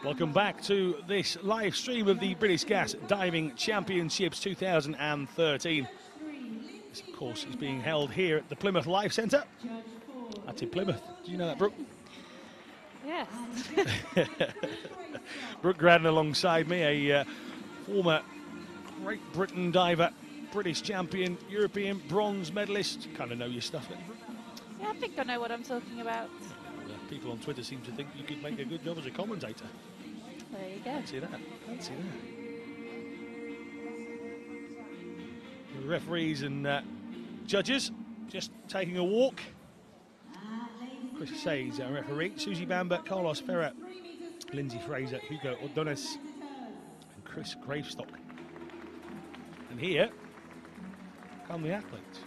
Welcome back to this live stream of the British Gas Diving Championships 2013. This, of course, is being held here at the Plymouth Life Centre. That's in Plymouth. Do you know that, Brooke? Yes. Brooke Graden alongside me, a former Great Britain diver, British champion, European bronze medalist. Kind of know your stuff, don't you, Brooke? Yeah, I think I know what I'm talking about. People on Twitter seem to think you could make a good job as a commentator. There you go. Fancy that. Fancy that. The referees and judges just taking a walk. Chris Sayes, our referee. Susie Bamber, Carlos Ferrer, Lindsay Fraser, Hugo Ordonez, and Chris Gravestock. And here come the athletes.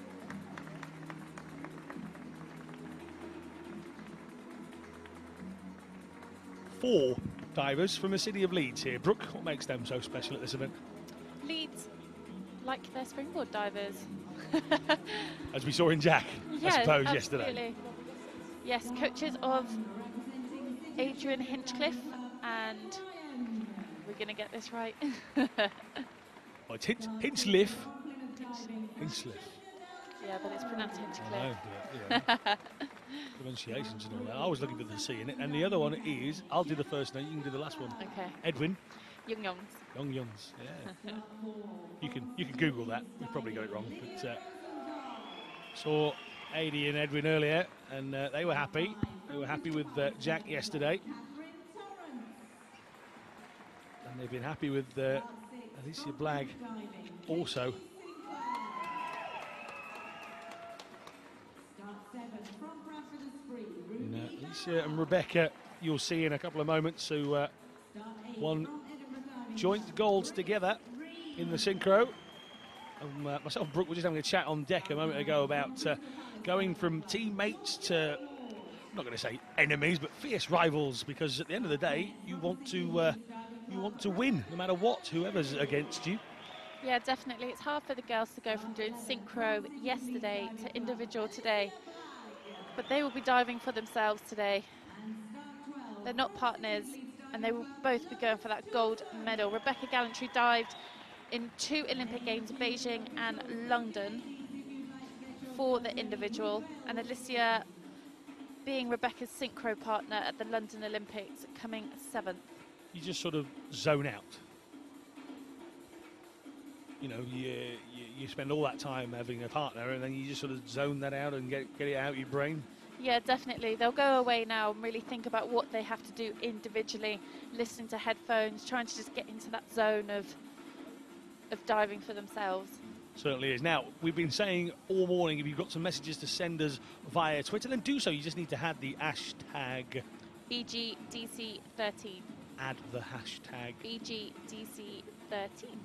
Four divers from the city of Leeds here. Brooke, what makes them so special at this event? Leeds like their springboard divers. As we saw in Jack, Yeah, I suppose, absolutely. yesterday. Yes, coaches of Adrian Hinchcliffe, and we're going to get this right. Oh, it's Hinchcliffe. Hinchcliffe. Yeah, but it's pronounced I Hinchcliffe. know, but, yeah. Pronunciations and all that. I was looking for the C in it. And the other one is, I'll do the first name, you can do the last one. Okay. Edwin. Young Youngs. Young Youngs, yeah. You can Google that. We probably got it wrong. But saw Adi and Edwin earlier, and they were happy. They were happy with Jack yesterday. And they've been happy with Alicia Blagg also. And, Alicia and Rebecca, you'll see in a couple of moments, who won joint golds together in the synchro. Myself and Brooke were just having a chat on deck a moment ago about going from teammates to, I'm not going to say enemies, but fierce rivals, because at the end of the day, you want to win no matter what, whoever's against you. Yeah, definitely. It's hard for the girls to go from doing synchro yesterday to individual today. But they will be diving for themselves today. They're not partners, and they will both be going for that gold medal. Rebecca Gallantry dived in 2 Olympic Games, Beijing and London, for the individual, and Alicia being Rebecca's synchro partner at the London Olympics, coming 7th. You just sort of zone out. You know, you spend all that time having a partner, and then you just sort of zone that out and get it out of your brain. Yeah, definitely. They'll go away now and really think about what they have to do individually, listening to headphones, trying to just get into that zone of diving for themselves. Certainly is. Now, we've been saying all morning, if you've got some messages to send us via Twitter, then do so. You just need to add the hashtag BGDC13. Add the hashtag BGDC13.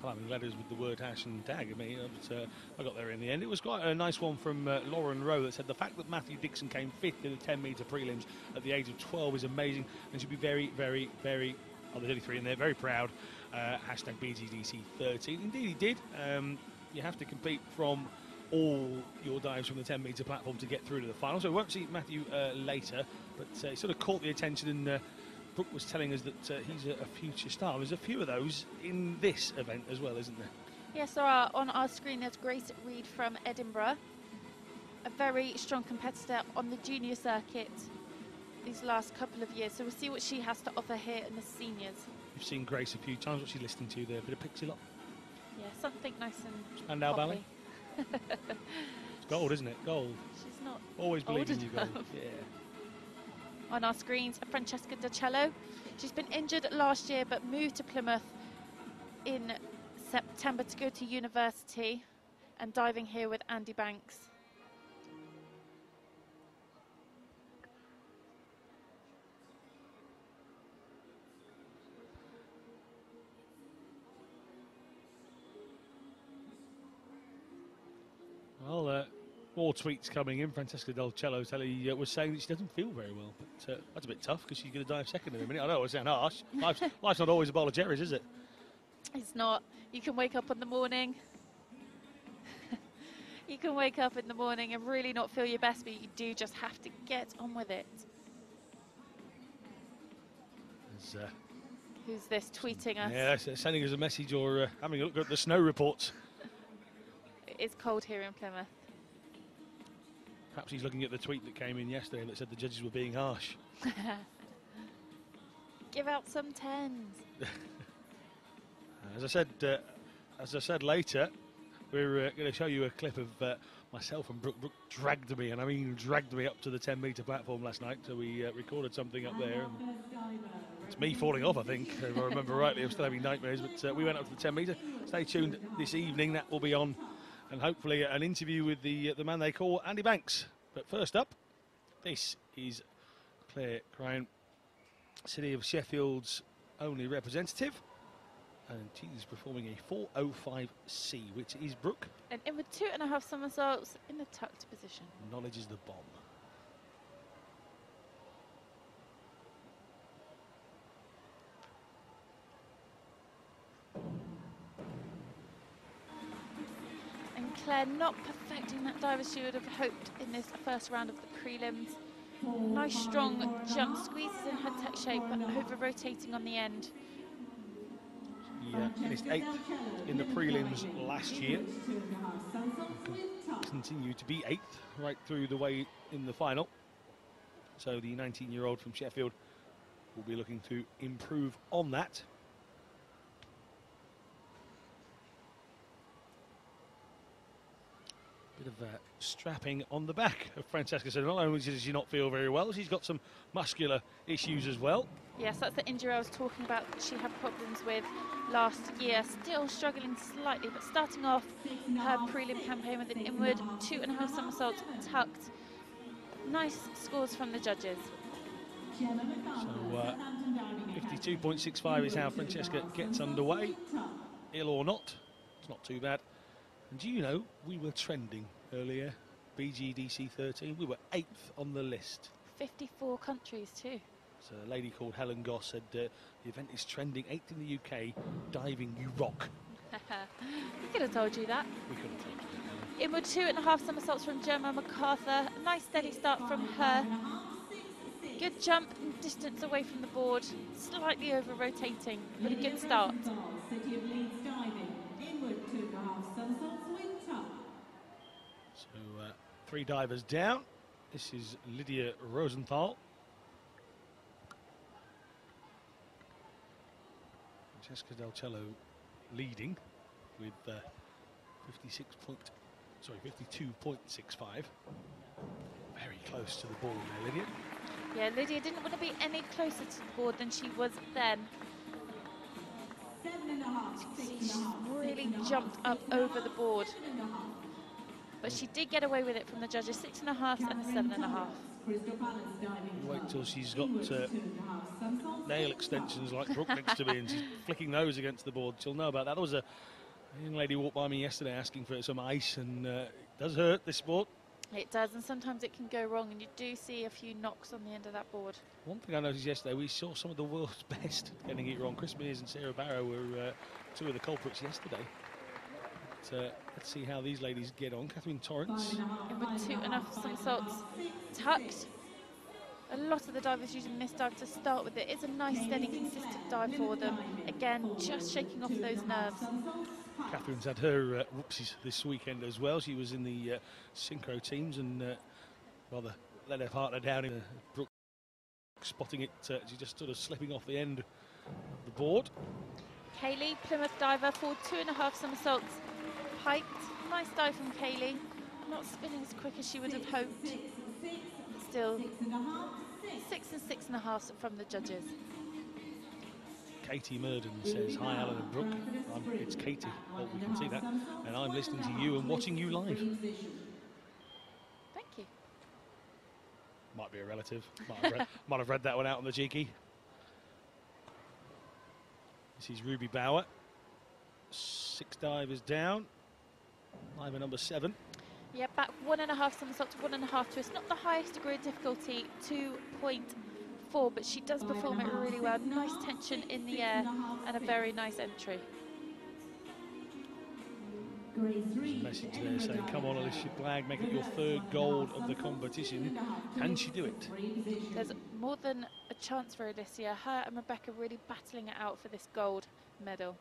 climbing letters with the word hash and tag. I mean, I got there in the end. It was quite a nice one from Lauren Rowe that said the fact that Matthew Dixon came 5th in the 10-metre prelims at the age of 12 is amazing and should be very, very, very, oh, there's only 3 in there, very proud. Hashtag BGDC13. Indeed he did. You have to compete from all your dives from the 10-metre platform to get through to the final. So we won't see Matthew later, but he sort of caught the attention, and Brooke was telling us that he's a future star. There's a few of those in this event as well, isn't there? Yes, there are. On our screen there's Grace Reed from Edinburgh, a very strong competitor on the junior circuit these last couple of years. So we'll see what she has to offer here in the seniors. You've seen Grace a few times. What's she listening to there? A bit of Pixie Lot? Yeah, something nice and Spandau Ballet? It's gold, isn't it? Gold. She's not always believe in you, gold. Yeah. On our screens, Francesca D'Acello. She's been injured last year but moved to Plymouth in September to go to university, and diving here with Andy Banks. Well, more tweets coming in. Francesca D'Acello was saying that she doesn't feel very well, but that's a bit tough because she's going to dive second in a minute. I know it sounds harsh. Life's not always a bowl of cherries, is it? It's not. You can wake up in the morning. You can wake up in the morning and really not feel your best, but you do just have to get on with it. As Who's this tweeting us? Yeah, they're sending us a message or having a look at the snow reports. It is cold here in Plymouth. Perhaps he's looking at the tweet that came in yesterday that said the judges were being harsh. Give out some 10s. As I said later, we're going to show you a clip of myself and Brooke. Brooke dragged me, and I mean dragged me up to the 10-metre platform last night. So we recorded something up there. And it's me falling off, I think, if I remember rightly. I'm still having nightmares, but we went up to the 10-metre. Stay tuned this evening. That will be on, and hopefully an interview with the man they call Andy Banks. But first up, this is Claire Crown, City of Sheffield's only representative. And she's performing a 4:05C, which is Brooke. And in with 2.5 somersaults in the tucked position. Knowledge is the bomb. And Claire not perfecting that dive as she would have hoped in this first round of the prelims. Nice strong jump, squeezes in her tech shape, but over rotating on the end. He finished 8th in the prelims last year. Continued to be 8th right through the way in the final. So the 19-year-old from Sheffield will be looking to improve on that. Bit of strapping on the back of Francesca. So not only does she not feel very well, she's got some muscular issues as well. Yes, that's the injury I was talking about that she had problems with last year. Still struggling slightly, but starting off her prelim campaign with an inward 2.5 somersaults tucked. Nice scores from the judges. So 52.65 is how Francesca gets underway. Ill or not, it's not too bad. And do you know, we were trending earlier, BGDC13. We were 8th on the list. 54 countries too. So a lady called Helen Goss said the event is trending 8th in the UK, diving you rock. We could have told you that. We could have told you that. Inward 2.5 somersaults from Gemma MacArthur. Nice steady start from her. Good jump and distance away from the board. Slightly over rotating, but a good start. So 3 divers down. This is Lydia Rosenthal. Francesca Del Cello leading with 52.65. Very close to the ball there, Lydia. Yeah, Lydia didn't want to be any closer to the board than she was then. She's really jumped up over the board. But she did get away with it from the judges, 6.5 and a 7.5. Wait till she's got nail extensions like Brooke next to me and she's flicking those against the board. She'll know about that. There was a young lady walked by me yesterday asking for some ice, and it does hurt this sport. It does, and sometimes it can go wrong, and you do see a few knocks on the end of that board. One thing I noticed yesterday, we saw some of the world's best getting it wrong. Chris Mears and Sarah Barrow were 2 of the culprits yesterday. But, let's see how these ladies get on. Catherine Torrance. And with 2.5 somersaults tucked. A lot of the divers using this dive to start with. It is a nice, steady, consistent dive for them. Again, just shaking off those nerves. Catherine's had her whoopsies this weekend as well. She was in the synchro teams and rather let her partner down in Brooke spotting it. She just sort of slipping off the end of the board. Kaylee, Plymouth diver, for 2.5 somersaults piked. Nice dive from Kaylee. Not spinning as quick as she would have hoped. Still 6 and 6.5 from the judges. Katie Murden says, hi Alan and Brooke, it's Katie, oh we can see that, and I'm listening to you and watching you live. Thank you. Might be a relative, might have read that one out on the cheeky. This is Ruby Bauer, 6 divers down, diver number 7. Yeah, back 1.5 somersaults, 1.5 twist. Not the highest degree of difficulty, 2.4, but she does perform it really well. Nice tension in the air and a very nice entry. There's a message there saying, come on Alicia Blagg, make it your 3rd gold of the competition. Can she do it? There's more than a good chance for Alicia. Her and Rebecca really battling it out for this gold medal.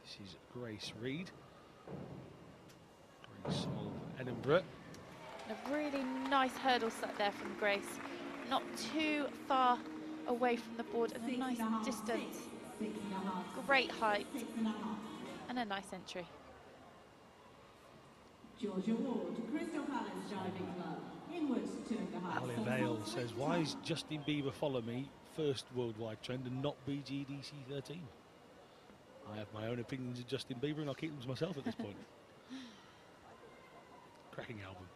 This is Grace Reed. Grace of Edinburgh. A really nice hurdle set there from Grace. Not too far away from the board and a nice distance. Great height and a nice entry. Georgia Ward, Crystal Palace Diving Club, inwards 2.5. Ali Vale says, why is Justin Bieber follow me first worldwide trend and not BGDC13? I have my own opinions of Justin Bieber and I'll keep them to myself at this point. Cracking album.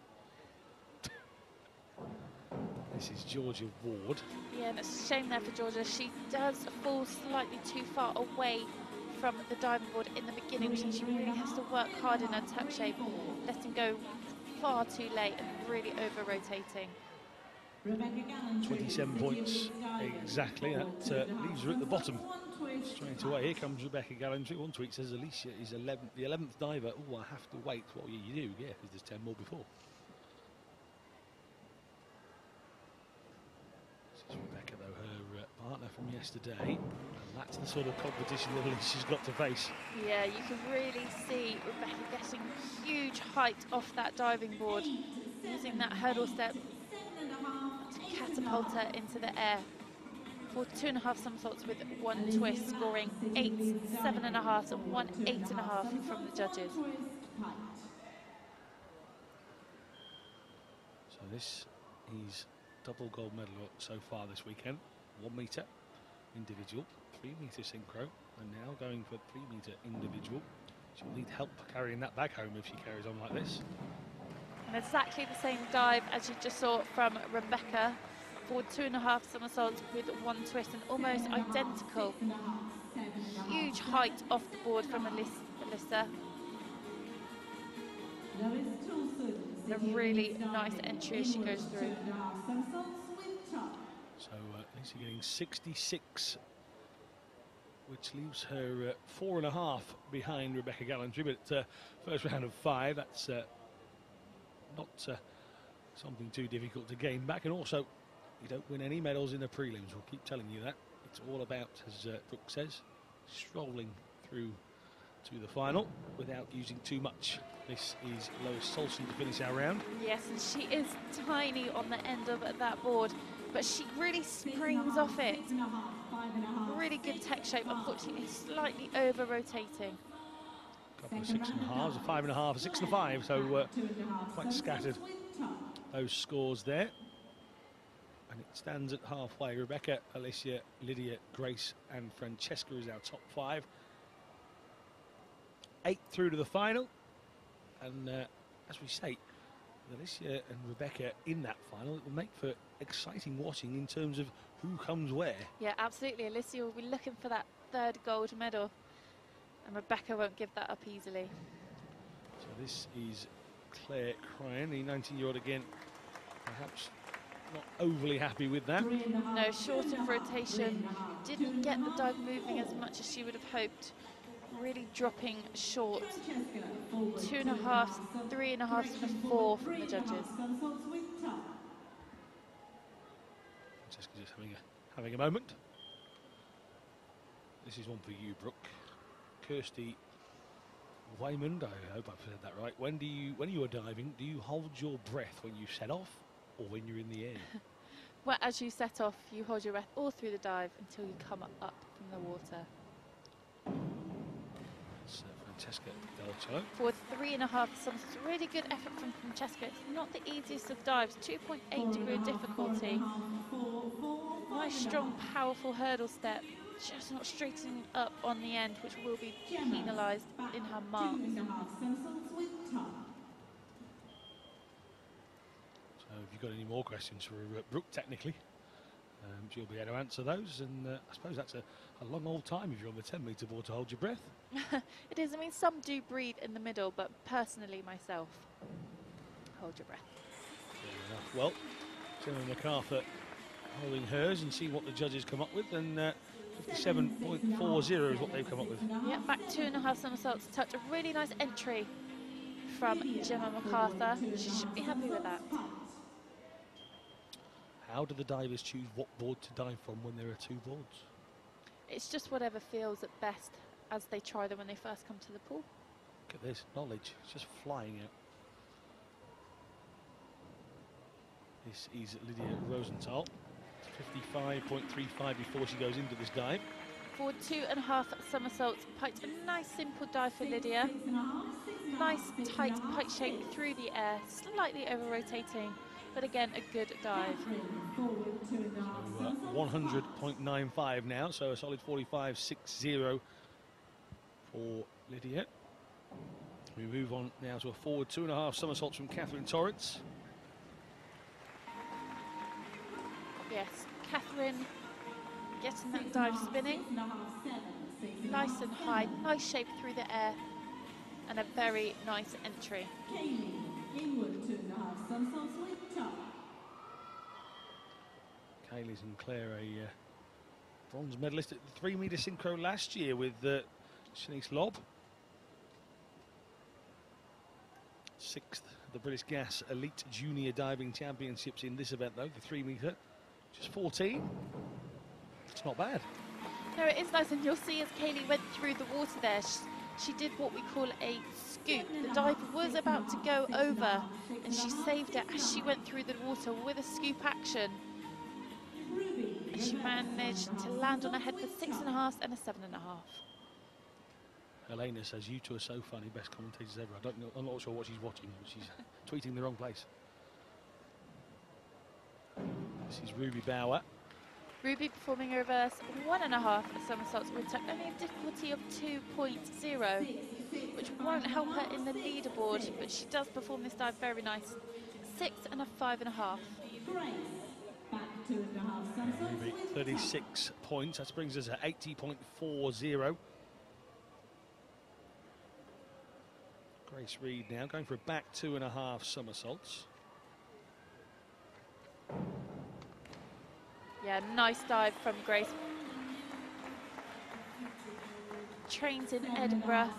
This is Georgia Ward. Yeah, and it's a shame there for Georgia. She does fall slightly too far away from the diving board in the beginning, which means she really has to work hard in her tuck shape, letting go far too late and really over-rotating. 27 points exactly. That leaves her at the bottom. Straight away, here comes Rebecca Gallantry. One tweet says Alicia is the 11th diver. Oh, I have to wait. Well, you do, yeah, because there's 10 more before. This is Rebecca, though, her partner from yesterday. And that's the sort of competition that Alicia's got to face. Yeah, you can really see Rebecca getting huge height off that diving board, using that hurdle step to catapult her into the air. For 2.5 somersaults with one twist, scoring 8 7.5s and 1 8.5 from the judges. So this is double gold medal so far this weekend. 1 metre individual, 3 metre synchro, and now going for 3 metre individual. She'll need help carrying that bag home if she carries on like this. And exactly the same dive as you just saw from Rebecca, for 2.5 somersaults with one twist, and almost identical. Huge height off the board from Alyssa. And a really nice entry as she goes through. So Lisa getting 66, which leaves her 4.5 behind Rebecca Gallantry, but first round of 5, that's not something too difficult to gain back. And also, you don't win any medals in the prelims. We'll keep telling you that. It's all about, as Brooke says, strolling through to the final without using too much. This is Lois Solson to finish our round. Yes, and she is tiny on the end of that board, but she really springs off it. Really good tech shape, unfortunately slightly over-rotating. A couple of 6.5s, a 5.5, a 6 and a 5, so quite scattered, those scores there. And it stands at halfway. Rebecca, Alicia, Lydia, Grace and Francesca is our top 5. 8 through to the final. And as we say, Alicia and Rebecca in that final, it will make for exciting watching in terms of who comes where. Yeah, absolutely. Alicia will be looking for that 3rd gold medal, and Rebecca won't give that up easily. So this is Claire Cryan, the 19-year-old again, perhaps not overly happy with that. No, short of rotation, didn't get the dive moving as much as she would have hoped. Really dropping short. 2.5, 3.5 and a 4 from the judges. Francesca just having a moment. This is one for you, Brooke. Kirsty Waymond, I hope I've said that right. When you are diving, do you hold your breath when you set off or when you're in the air? Well, as you set off, you hold your breath all through the dive until you come up from the water. That's Francesca Delcio. For 3.5, some really good effort from Francesca. It's not the easiest of dives, 2.8 degree of difficulty. Nice, strong, powerful hurdle step. Just not straightening up on the end, which will be penalised in her marks. So if you've got any more questions for Brooke, technically, she'll be able to answer those. And I suppose that's a long old time if you're on the 10 metre board to hold your breath. It is. I mean, some do breathe in the middle, but personally myself, hold your breath. Fair enough. Well, Gemma MacArthur holding hers and see what the judges come up with. And 57.40 is what they've come up with. Yeah, back 2.5 somersaults to touch. A really nice entry from Gemma MacArthur. She should be happy with that. How do the divers choose what board to dive from when there are two boards? It's just whatever feels at best as they try them when they first come to the pool. Look at this knowledge, it's just flying out. This is Lydia Rosenthal, 55.35 before she goes into this dive. Forward 2.5 somersaults, piked. A nice simple dive for Lydia. Nice tight pike shape through the air, slightly over rotating, but again a good dive. So 100.95 now, so a solid 45.60 for Lydia. We move on now to a forward 2.5 somersaults from Catherine Torrance. Yes, Catherine getting that dive spinning. Nice and high, nice shape through the air, and a very nice entry. Kaylee Sinclair, a bronze medalist at the 3-metre synchro last year with Shanice Lobb. 6th at the British Gas Elite Junior Diving Championships in this event, though, the 3-metre. Just 14. It's not bad. No, it is nice, and you'll see as Kaylee went through the water there, she did what we call a scoop. The dive was about to go over, and she saved it as she went through the water with a scoop action. And she managed to land on her head for 6.5 and a 7.5. Helena says, "You two are so funny, best commentators ever." I don't know, I'm not sure what she's watching, but she's tweeting the wrong place. This is Ruby Bauer. Ruby performing a reverse 1.5 somersaults with only a difficulty of 2.0, which won't help her in the leaderboard, but she does perform this dive very nice. 6 and a 5.5. Ruby, 36 points. That brings us at 80.40. Grace Reed now going for a back 2.5 somersaults. Yeah, nice dive from Grace. Trains in Edinburgh.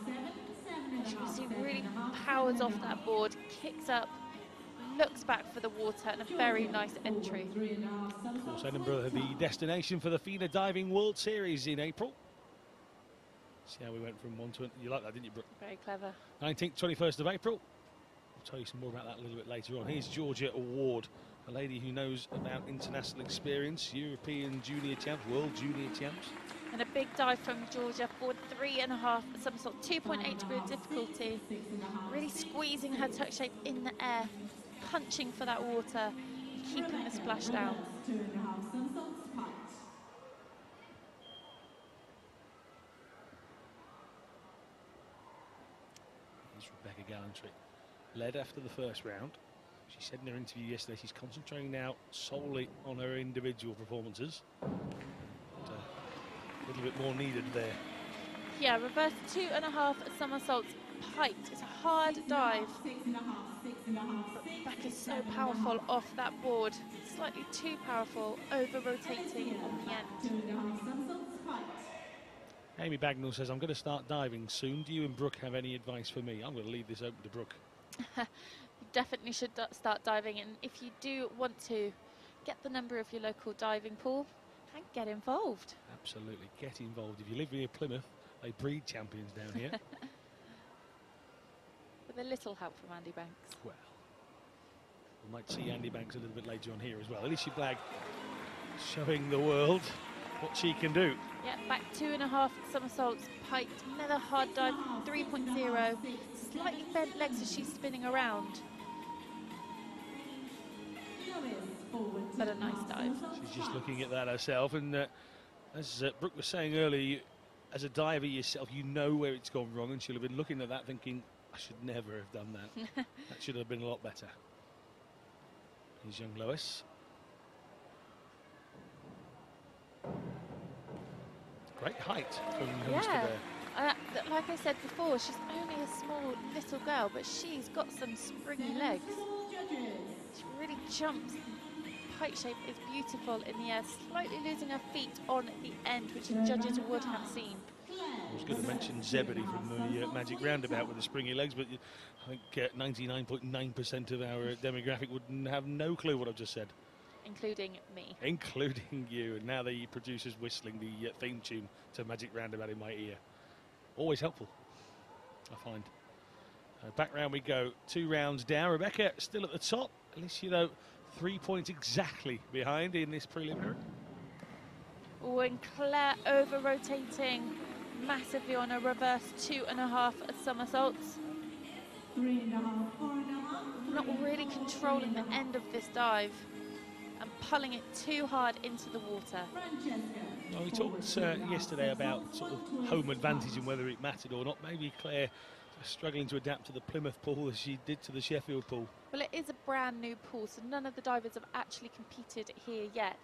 She really powers off that board, kicks up, looks back for the water, and a very nice entry. Of course, Edinburgh, the destination for the FINA Diving World Series in April. See how we went from 1 to... You like that, didn't you, Brooke? Very clever. 19th, 21st of April. I'll tell you some more about that a little bit later on. Here's Georgia Ward, a lady who knows about international experience, European junior champs, world junior champs. And a big dive from Georgia, forward 3.5 somersault, 2.8 degree of difficulty. Really squeezing her tuck shape in the air, punching for that water, keeping the splash down. Here's Rebecca Gallantry. Led after the first round. She said in her interview yesterday she's concentrating now solely on her individual performances. But, a little bit more needed there. Yeah, reverse 2.5 somersaults, piked. It's a hard dive. But Rebecca's so powerful off that board. Slightly too powerful, over rotating on the end. Amy Bagnall says, "I'm going to start diving soon. Do you and Brooke have any advice for me?" I'm going to leave this open to Brooke. You definitely should start diving, and if you do want to, get the number of your local diving pool and get involved. Absolutely, get involved. If you live near Plymouth, they breed champions down here. With a little help from Andy Banks. Well, we might see Andy Banks a little bit later on here as well. Alicia Blagg showing the world what she can do. Yeah, back 2.5 somersaults, piked, another hard dive, 3.0. Slightly bent legs as she's spinning around. But a nice dive. She's just looking at that herself, and as Brooke was saying earlier, as a diver yourself, you know where it's gone wrong, and she'll have been looking at that thinking, I should never have done that. That should have been a lot better. Here's young Lois. Great height from youngster there. Like I said before, she's only a small little girl, but she's got some springy legs. She really jumps. Pike shape is beautiful in the air, slightly losing her feet on the end, which the judges would have seen. I was going to mention Zebedee from the Magic Roundabout with the springy legs, but I think 99.9% of our demographic would have no clue what I've just said. including me. Including you. And now the producer's whistling the theme tune to Magic Roundabout in my ear. Always helpful, I find. Back round we go. 2 rounds down. Rebecca still at the top. At least, you know, 3 points exactly behind in this preliminary. Oh, and Claire over-rotating massively on a reverse 2.5 somersaults. 3.5, 4.5. Not really controlling the end of this dive and pulling it too hard into the water. Well, we talked yesterday about sort of home advantage and whether it mattered or not. Maybe Claire struggling to adapt to the Plymouth pool as she did to the Sheffield pool. Well, it is a brand new pool, so none of the divers have actually competed here yet.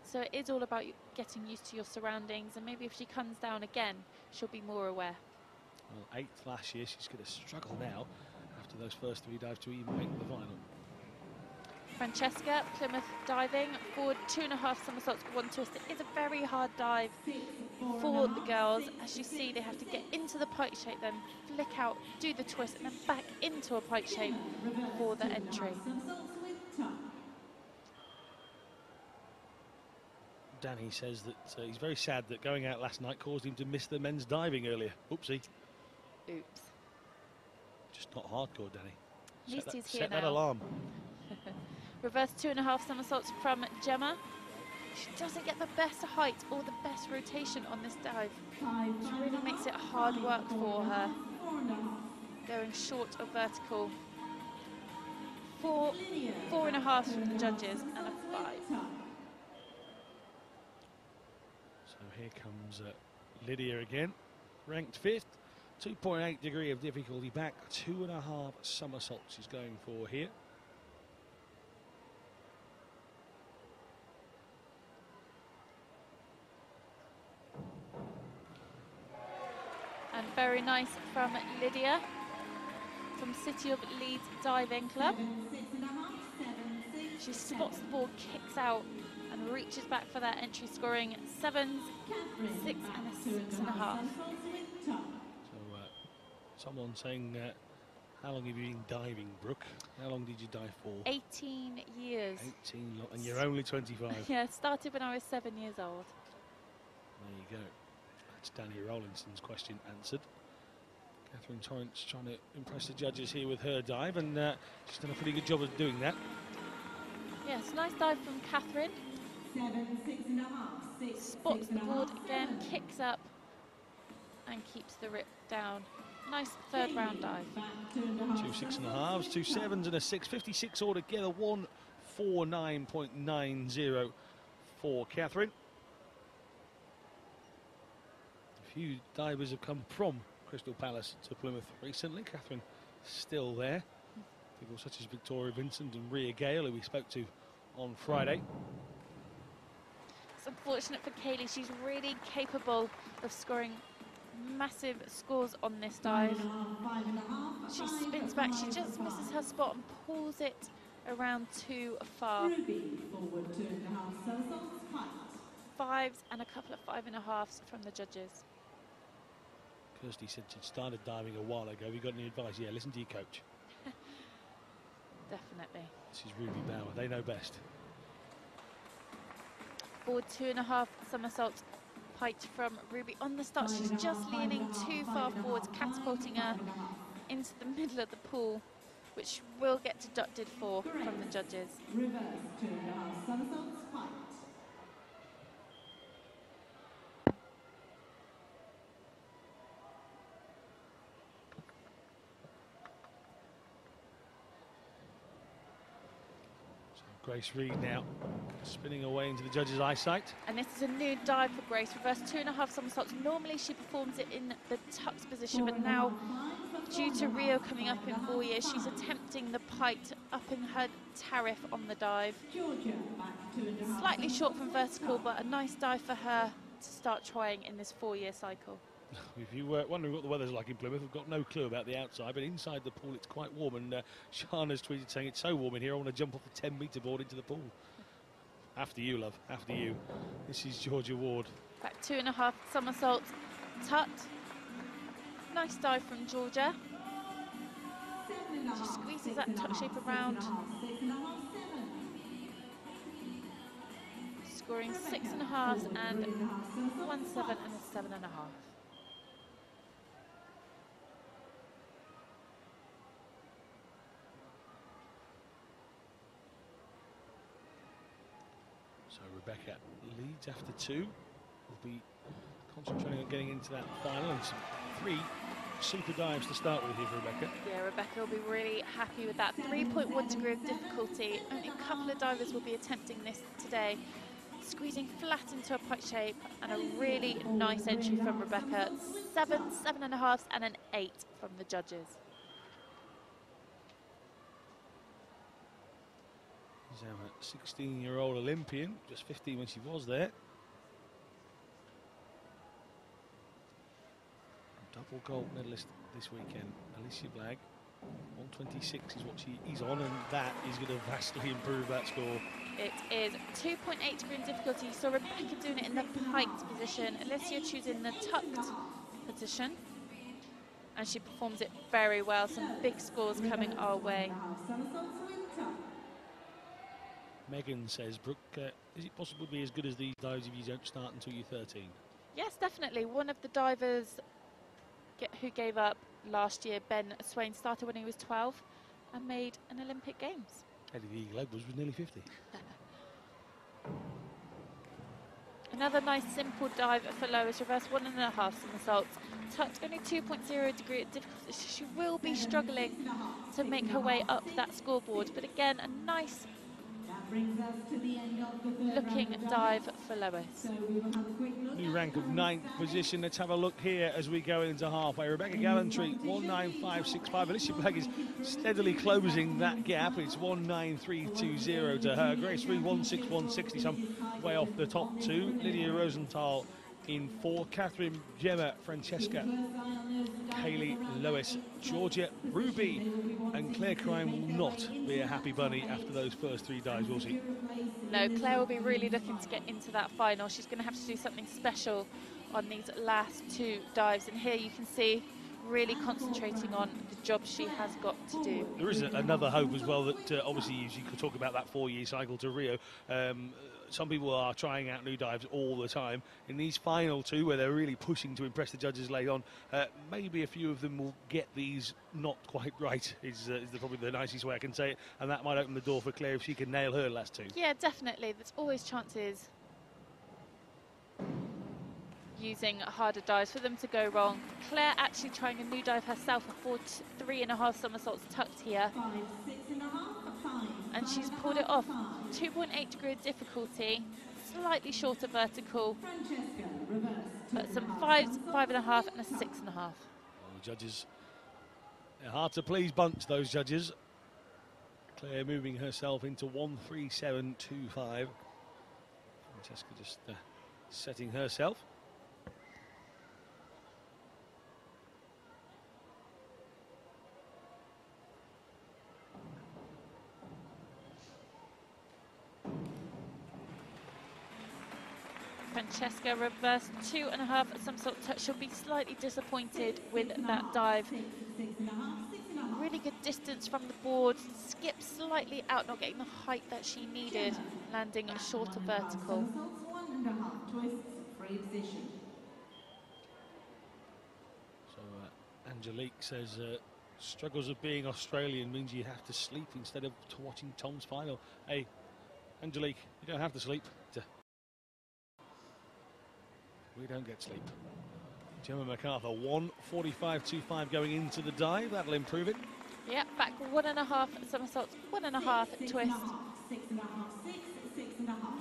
So it is all about getting used to your surroundings, and maybe if she comes down again, she'll be more aware. Well, 8th last year, she's going to struggle now after those first 3 dives to even make the final. Francesca, Plymouth diving, forward 2.5 somersaults, 1 twist. It is a very hard dive for the girls. As you see, they have to get into the pike shape, then flick out, do the twist, and then back into a pike shape for the entry. Danny says that he's very sad that going out last night caused him to miss the men's diving earlier. Oopsie. Oops. Just not hardcore, Danny. At least he's here set now. that alarm. Reverse 2.5 somersaults from Gemma. She doesn't get the best height or the best rotation on this dive, which really makes it hard work for her. Going short of vertical. 4.5 from the judges and a 5. So here comes Lydia again, ranked 5th. 2.8 degree of difficulty back. 2.5 somersaults she's going for here. And very nice from Lydia from City of Leeds Diving Club. She spots the ball, kicks out and reaches back for that entry, scoring 7s, 6 and a 6.5. So someone saying, how long have you been diving, Brooke? How long did you dive for? 18 years. 18, and you're only 25. Yeah, started when I was 7 years old. There you go. That's Danny Rowlinson's question answered. Catherine Torrance trying to impress the judges here with her dive, and she's done a pretty good job of doing that. Yes, nice dive from Catherine. 7, 6.5, 6, Spots the 6.5, board again, 7. kicks up and keeps the rip down. Nice 3rd round dive. 2 6.5s, 2 7s and a 6. 56 altogether. 149.90 for Catherine. A few divers have come from Crystal Palace to Plymouth recently. Catherine still there. People such as Victoria Vincent and Rhea Gale, who we spoke to on Friday. It's unfortunate for Kaylee. She's really capable of scoring massive scores on this dive. She spins back, she just misses her spot and pulls it around too far. Ruby, forward 2.5 somersaults, height. 5s and a couple of 5.5s from the judges. Kirsty said she'd started diving a while ago. Have you got any advice? Yeah, listen to your coach. Definitely. This is Ruby Bauer. They know best. Forward 2.5 somersaults, piked from Ruby on the start. She's just leaning too far forwards, catapulting her into the middle of the pool, which will get deducted for from the judges. Reverse 2.5 somersaults, height. Grace Reed now spinning away into the judges' eyesight. And this is a new dive for Grace. Reverse 2.5 somersaults. Normally she performs it in the tucks position, but now due to Rio coming up in 4 years, she's attempting the pike up in her tariff on the dive. Slightly short from vertical, but a nice dive for her to start trying in this 4-year cycle. If you were wondering what the weather's like in Plymouth, we've got no clue about the outside, but inside the pool it's quite warm, and Shana's tweeted saying it's so warm in here I want to jump off the 10-metre board into the pool. After you, love, after you. This is Georgia Ward. Back 2.5 somersaults, tucked. Nice dive from Georgia. She squeezes that tuck shape around. scoring 6.5 and 1.7 and a 7.5. So Rebecca leads after 2. Will be concentrating on getting into that final, and some 3 super dives to start with here for Rebecca. Yeah, Rebecca will be really happy with that. 3.1 degree of difficulty. Only a couple of divers will be attempting this today. Squeezing flat into a putt shape, and a really nice entry from Rebecca. 7, 7.5 and an 8 from the judges. She's now a 16-year-old Olympian, just 15 when she was there. Double gold medalist this weekend, Alicia Blagg. 126 is what she is on, and that is going to vastly improve that score. It is 2.8 degree in difficulty. So Rebecca doing it in the piked position, Alicia choosing the tucked position, and she performs it very well. Some big scores coming our way. Megan says, Brooke, is it possible to be as good as these dives if you don't start until you're 13? Yes, definitely. One of the divers who gave up last year, Ben Swain, started when he was 12 and made an Olympic Games. Eddie the Eagle Edwards was nearly 50. Another nice simple dive for Lois, reverse 1.5 somersaults. Tucked only 2.0 degree of difficulty. She will be struggling to make her way up that scoreboard, but again, a nice looking dive for Lois. New rank of 9th position. Let's have a look here as we go into halfway. Rebecca Gallantry, 195.65. Alicia Blagg is steadily closing that gap. It's 193.20 to her. Grace Reed, 161.60, some way off the top 2. Lydia Rosenthal in 4. Catherine, Gemma, Francesca, Hayley, Lois, Georgia, Ruby, and Claire Crime will not be a happy bunny after those first 3 dives, will she? No, Claire will be really looking to get into that final. She's going to have to do something special on these last 2 dives, and here you can see really concentrating on the job she has got to do. There is another hope as well, that obviously you could talk about that 4-year cycle to Rio. Some people are trying out new dives all the time. In these final 2, where they're really pushing to impress the judges late on, maybe a few of them will get these not quite right, is probably the nicest way I can say it, and that might open the door for Claire if she can nail her last 2. Yeah, definitely. There's always chances using harder dives for them to go wrong. Claire actually trying a new dive herself, a 3.5 somersaults tucked here. And she's pulled it off. 2.8 degree of difficulty, slightly shorter vertical, but some 5s, 5.5 and a 6.5. Well, the judges, they're hard to please bunch, those judges. Claire moving herself into 137.25. Francesca just setting herself. Francesca reversed 2.5 somersault touch. She'll be slightly disappointed with that dive. Really good distance from the board. Skipped slightly out, not getting the height that she needed, landing a shorter vertical. So Angelique says struggles of being Australian means you have to sleep instead of watching Tom's final. Hey, Angelique, you don't have to sleep. We don't get sleep. Gemma MacArthur, 145.25 going into the dive. That'll improve it. Yep, back 1.5 somersaults, 1.5 twist.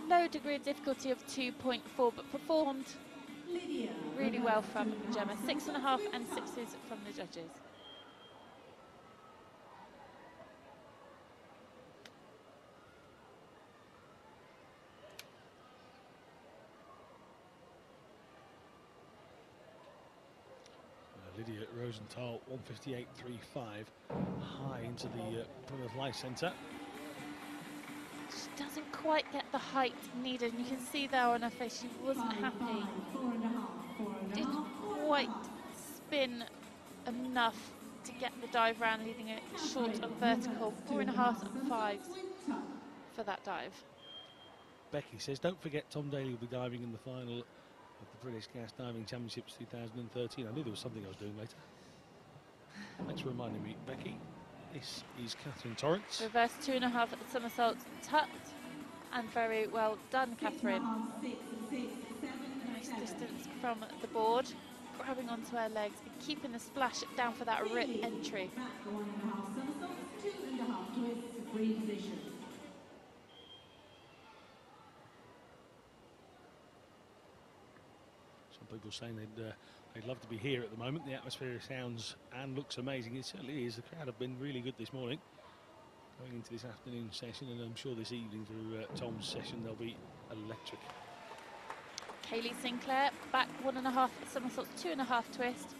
Low degree of difficulty of 2.4, but performed really well from Gemma. 6.5 and 6s from the judges. Lydia Rosenthal, 158.35, high into the Plymouth Life Centre. She doesn't quite get the height needed, and you can see there on her face she wasn't happy. Didn't quite spin enough to get the dive round, leaving it short of vertical. 4.5 and 5s for that dive. Becky says, don't forget Tom Daly will be diving in the final of the British Gas Diving Championships 2013. I knew there was something I was doing later. Thanks for reminding me, Becky. This is Catherine Torrance. Reverse 2.5 somersaults tucked, and very well done, Catherine. Nice distance from the board, grabbing onto her legs and keeping the splash down for that rip entry. Some people saying they'd love to be here at the moment. The atmosphere sounds and looks amazing. It certainly is. The crowd have been really good this morning. Going into this afternoon session, and I'm sure this evening through Tom's session they'll be electric. Kaylee Sinclair, back 1.5 somersaults, 2.5 twist.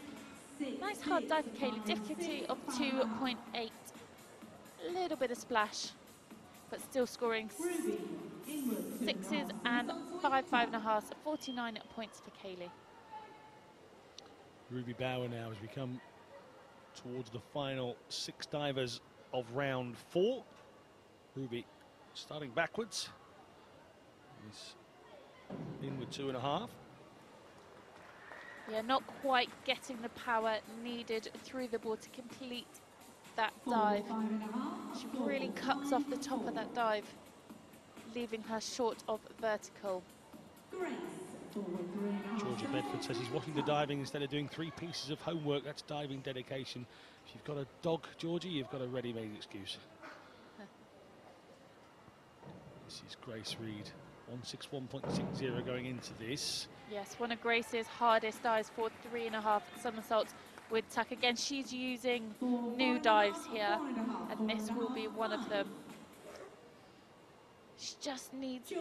Nice hard dive for Kaylee, difficulty of 2.8. A little bit of splash, but still scoring 6s and 5.5s, 49 points for Kaylee. Ruby Bauer now as we come towards the final 6 divers of round 4. Ruby starting backwards. Is in with 2.5. Yeah, not quite getting the power needed through the board to complete that dive. She really cuts off the top of that dive, leaving her short of vertical. Georgia Bedford says he's watching the diving instead of doing 3 pieces of homework. That's diving dedication. If you've got a dog, Georgie, you've got a ready-made excuse. This is Grace Reed, 161.60 going into this. Yes, one of Grace's hardest dives for 3.5 somersaults with tuck. Again, she's using new dives here, and this will be one of them. She just needs a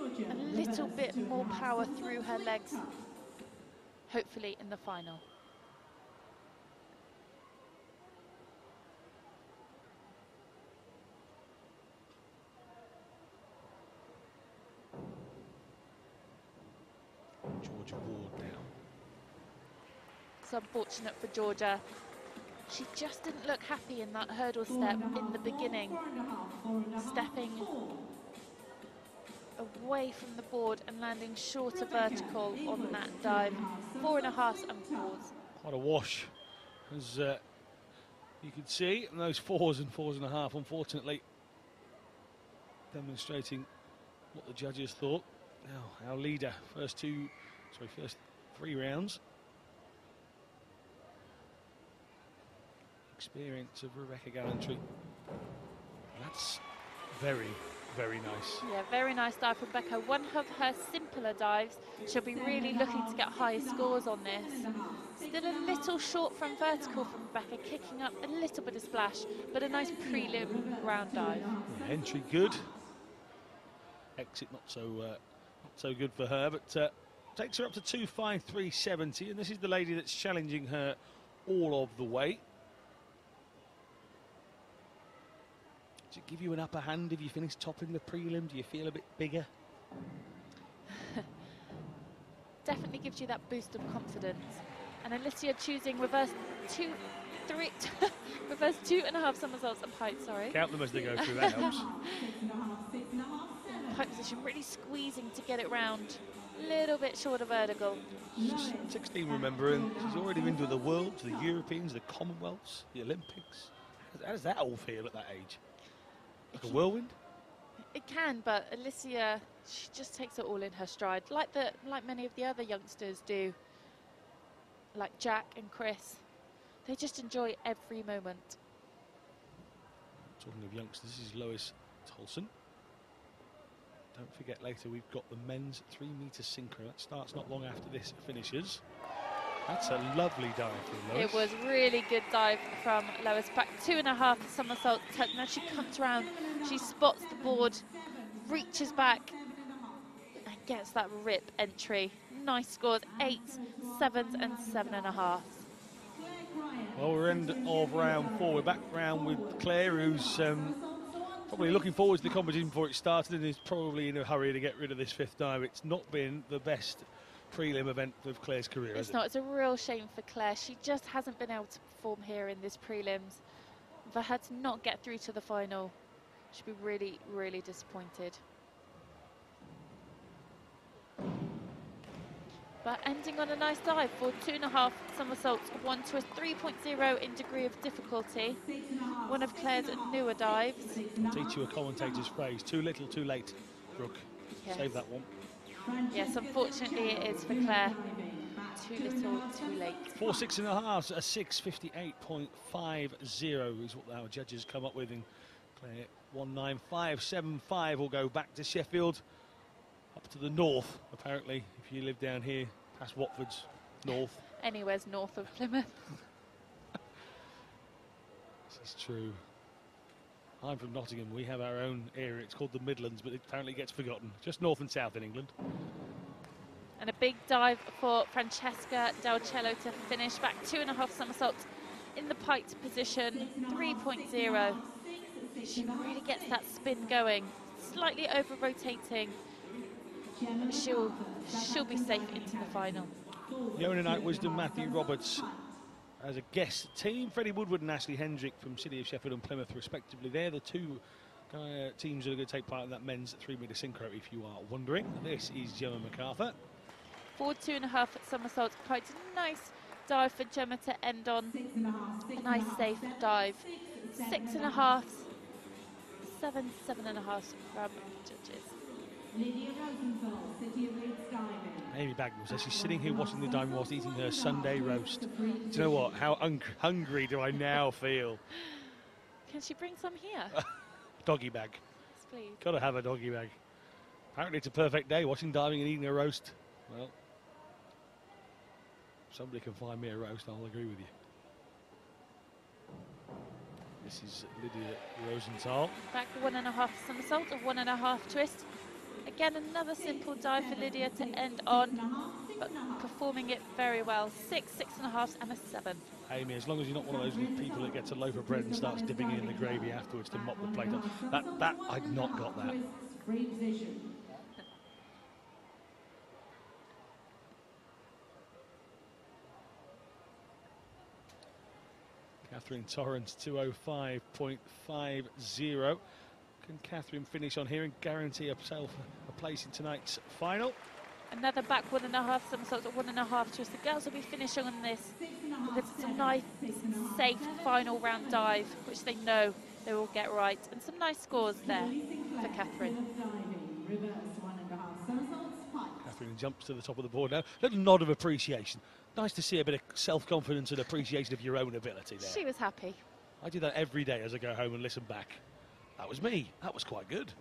little bit more power through her legs, hopefully in the final. Georgia Ward now. It's unfortunate for Georgia. She just didn't look happy in that hurdle step in the beginning, stepping away from the board and landing short of vertical on that dive. 4.5s and 4s. Quite a wash, as you can see, and those 4s and 4.5, unfortunately, demonstrating what the judges thought. Now, our leader, first 3 rounds. Experience of Rebecca Gallantry. That's very, very nice. Yeah, very nice dive from Rebecca. One of her simpler dives. She'll be really looking to get high scores on this. Still a little short from vertical from Rebecca, kicking up a little bit of splash, but a nice prelim round dive. Yeah, entry good. Exit not so good for her, but takes her up to 253.70, and this is the lady that's challenging her all of the way. Does it give you an upper hand if you finish top in the prelim? Do you feel a bit bigger? Definitely gives you that boost of confidence. And Alicia choosing reverse 2.5 somersaults and height, sorry. Count them as they go through, that helps. Height position, really squeezing to get it round. A little bit short of vertical. She's 16, remember, and she's already been to the Worlds, the Europeans, the Commonwealths, the Olympics. How does that all feel at that age? Like a whirlwind? It can, but Alicia, she just takes it all in her stride, like many of the other youngsters do, like Jack and Chris. They just enjoy every moment. Talking of youngsters, this is Lois Tolson. Don't forget, later we've got the men's 3-metre synchro. That starts not long after this finishes. That's a lovely dive from Lois. It was really good dive from Lois. Back 2.5 somersault tuck. Now she comes around, she spots the board, reaches back and gets that rip entry. Nice scores, 8s, 7s and 7.5s. Well, we're end of round 4. We're back round with Claire, who's probably looking forward to the competition before it started and is probably in a hurry to get rid of this 5th dive. It's not been the best prelim event of Claire's career, It's not. It's a real shame for Claire. She just hasn't been able to perform here in this prelims. For her to not get through to the final, she'd be really, really disappointed. But ending on a nice dive for 2.5 somersaults, 1 twist, 3.0 in degree of difficulty. One of Claire's newer dives. Teach you a commentator's phrase: too little, too late. Brooke, Yes. save that one. Yes, unfortunately it is for Claire. Too little, too late. 4 6.5s, a 6:58.50 is what our judges come up with. In Claire 195.75 will go back to Sheffield, up to the north. Apparently, if you live down here, past Watford's north. Anywhere's north of Plymouth. This is true. I'm from Nottingham. We have our own area. It's called the Midlands, but it apparently gets forgotten. Just north and south in England. And a big dive for Francesca Del Cello to finish back 2.5 somersaults in the piked position, 3.0. She really gets that spin going, slightly over rotating. But she'll be safe into the final. Yona Knight Wisdom, Matthew Roberts as a guest team. Freddie Woodward and Ashley Hendrick from City of Sheffield and Plymouth respectively. They're the two teams that are going to take part in that men's 3-metre synchro, if you are wondering. This is Gemma MacArthur. Forward 2.5 somersaults, quite a nice dive for Gemma to end on. A nice safe dive. 6.5, 7, 7.5 from judges. Amy Bagnall says she's sitting here watching the diving whilst eating her Sunday roast. Do you know what? How hungry do I now feel? Can she bring some here? Doggy bag. Yes, please. Gotta have a doggy bag. Apparently it's a perfect day, watching diving and eating a roast. Well, somebody can find me a roast, I'll agree with you. This is Lydia Rosenthal. Back 1.5 somersault, a 1.5 twist. Again, another simple dive for Lydia to end on, but performing it very well. 6, 6.5 and a 7. Amy, as long as you're not one of those people that gets a loaf of bread and starts dipping it in the gravy afterwards to mop the plate up. That I've not got that. Catherine Torrance, 205.50. Can Catherine finish on here and guarantee herself a place in tonight's final? Another back 1.5 somersaults at 1.5 twist. The girls will be finishing on this because it's a nice, safe final round dive, which they know they will get right. And some nice scores there for Catherine. Catherine jumps to the top of the board now. Little nod of appreciation. Nice to see a bit of self-confidence and appreciation of your own ability there. She was happy. I do that every day as I go home and listen back. That was me. That was quite good.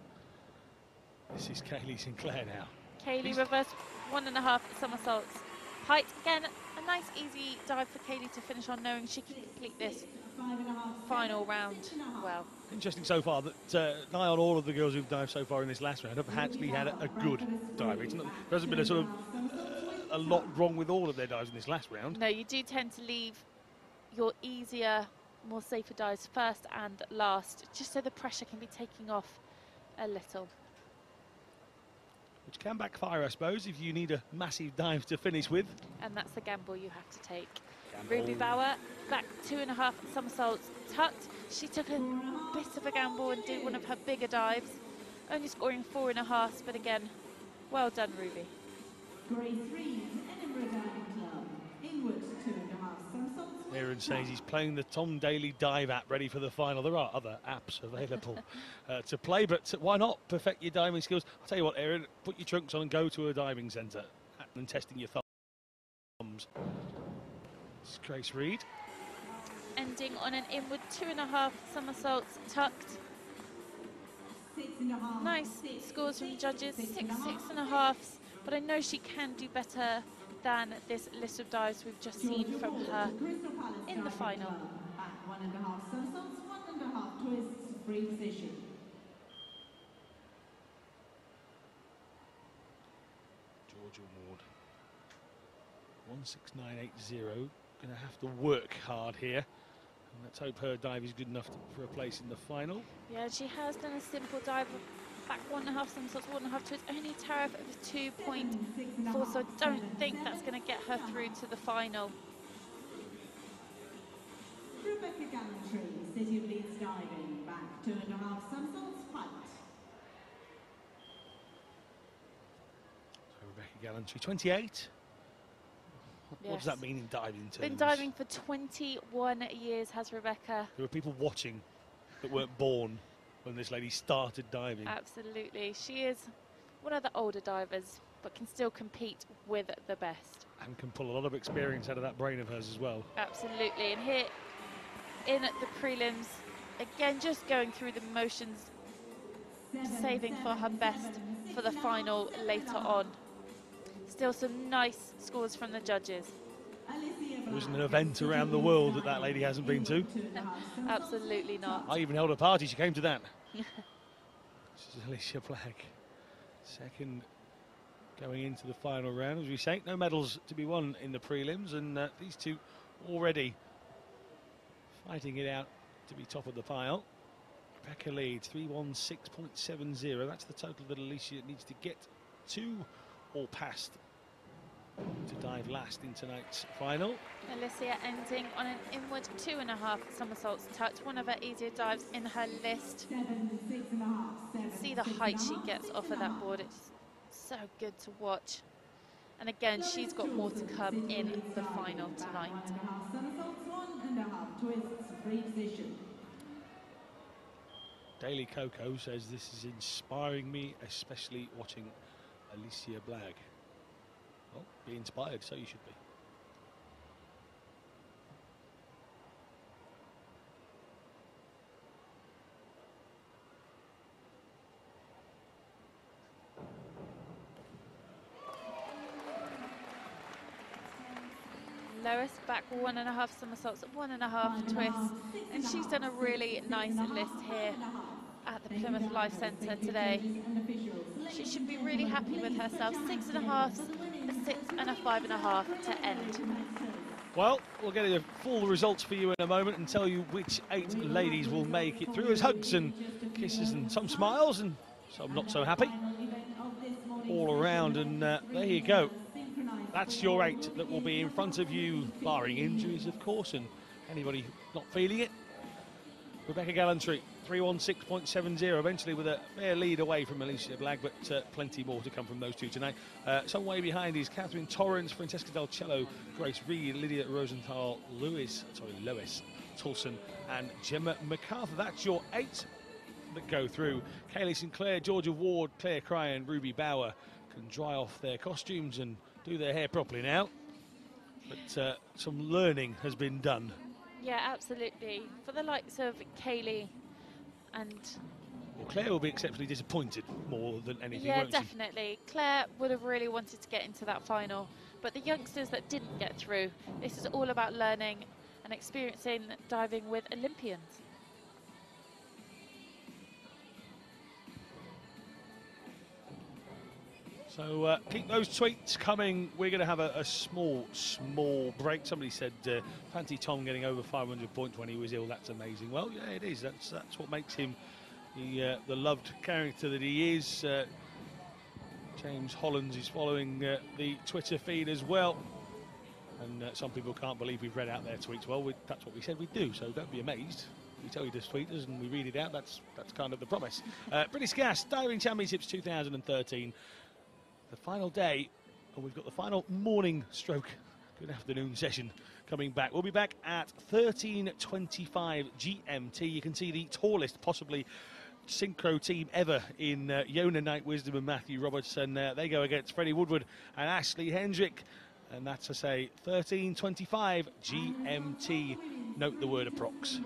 This is Kaylee Sinclair now. Kaylee reverse 1.5 somersaults. Height again, a nice easy dive for Kaylee to finish on, knowing she can complete this final round well. Interesting so far that nigh on all of the girls who've dived so far in this last round have actually had a good dive. There hasn't been a sort of a lot wrong with all of their dives in this last round. No, you do tend to leave your easier, more safer dives first and last, just so the pressure can be taking off a little. Which can backfire, I suppose, if you need a massive dive to finish with. And that's the gamble you have to take. Gamble. Ruby Bauer, back 2.5 somersaults, tucked. She took a bit of a gamble and did one of her bigger dives, only scoring 4.5, but again, well done, Ruby. Grade 3, Edinburgh Diving Club. Inward 2.5 somersaults. Aaron says he's playing the Tom Daly dive app ready for the final. There are other apps available to play, but why not perfect your diving skills? I'll tell you what, Aaron, put your trunks on and go to a diving centre and testing your thumbs. This is Grace Reed. Ending on an inward 2.5 somersaults, tucked. 6.5. Nice scores from judges, 6, 6.5, but I know she can do better than this list of dives we've just seen from her in the final. Back 1.5 somersaults, 1.5 twists, free position. Georgia Ward. 169.80. Going to have to work hard here. And let's hope her dive is good enough for a place in the final. Yeah, she has done a simple dive of back 1.5 somersaults, 1.5 twists, only tariff of 2.4, so I don't think that's going to get her through to the final. Rebecca Gallantry, City of Leeds Diving, back 2.5 somersaults, height. So Rebecca Gallantry, 28. What does that mean in diving terms? Been diving for 21 years, has Rebecca. There were people watching that weren't born when this lady started diving. Absolutely. She is one of the older divers, but can still compete with the best. And can pull a lot of experience out of that brain of hers as well. Absolutely. And here in the prelims, again, just going through the motions, saving for her best for the final later on. Still some nice scores from the judges. There isn't an event around the world that lady hasn't been to. Absolutely not. I even held a party, she came to that. This is Alicia Black. Second going into the final round, as we say. No medals to be won in the prelims, and these two already fighting it out to be top of the pile. Rebecca leads 316.70. That's the total that Alicia needs to get to or past to dive last in tonight's final. Alicia ending on an inward 2.5 somersaults touch, one of her easier dives in her list. See the height she gets off of that board, it's so good to watch. And again, she's got more to come in the final tonight. Daily Coco says this is inspiring me, especially watching Alicia Black. Well, be inspired, so you should be. Lois back 1.5 somersaults, 1.5 twists, and she's done a really nice list here at the Plymouth Life Centre today. She should be really happy with herself. 6.5s, a 6 and a 5.5 to end. Well, we'll get the full results for you in a moment and tell you which 8 ladies will make it through. There's hugs and kisses and some smiles and some not so happy all around, and there you go. That's your 8 that will be in front of you, barring injuries, of course, and anybody not feeling it. Rebecca Gallantry, 316.70, eventually with a fair lead away from Alicia Black, but plenty more to come from those two tonight. Some way behind is Catherine Torrance, Francesca Del Cello, Grace Reed, Lydia Rosenthal, Lois Tolson, and Gemma MacArthur. That's your 8 that go through. Kaylee Sinclair, Georgia Ward, Claire Cryan, Ruby Bauer can dry off their costumes and do their hair properly now, but some learning has been done. Yeah, absolutely. For the likes of Kaylee and... Well, Claire will be exceptionally disappointed more than anything, yeah, won't she? definitely. Claire would have really wanted to get into that final, but the youngsters that didn't get through, this is all about learning and experiencing diving with Olympians. So keep those tweets coming. We're going to have a small break. Somebody said Fancy Tom getting over 500 points when he was ill. That's amazing. Well, yeah, it is. That's what makes him the loved character that he is. James Hollands is following the Twitter feed as well. And some people can't believe we've read out their tweets. Well, that's what we said we'd do, so don't be amazed. We tell you to tweet us and we read it out. That's kind of the promise. British Gas Diving Championships 2013. The final day, and we've got the final morning stroke good afternoon session coming back. We'll be back at 13:25 GMT. You can see the tallest possibly synchro team ever in Yona Knight Wisdom and Matthew Robertson. They go against Freddie Woodward and Ashley Hendrick, and that's to say 13:25 GMT. Note the word approx.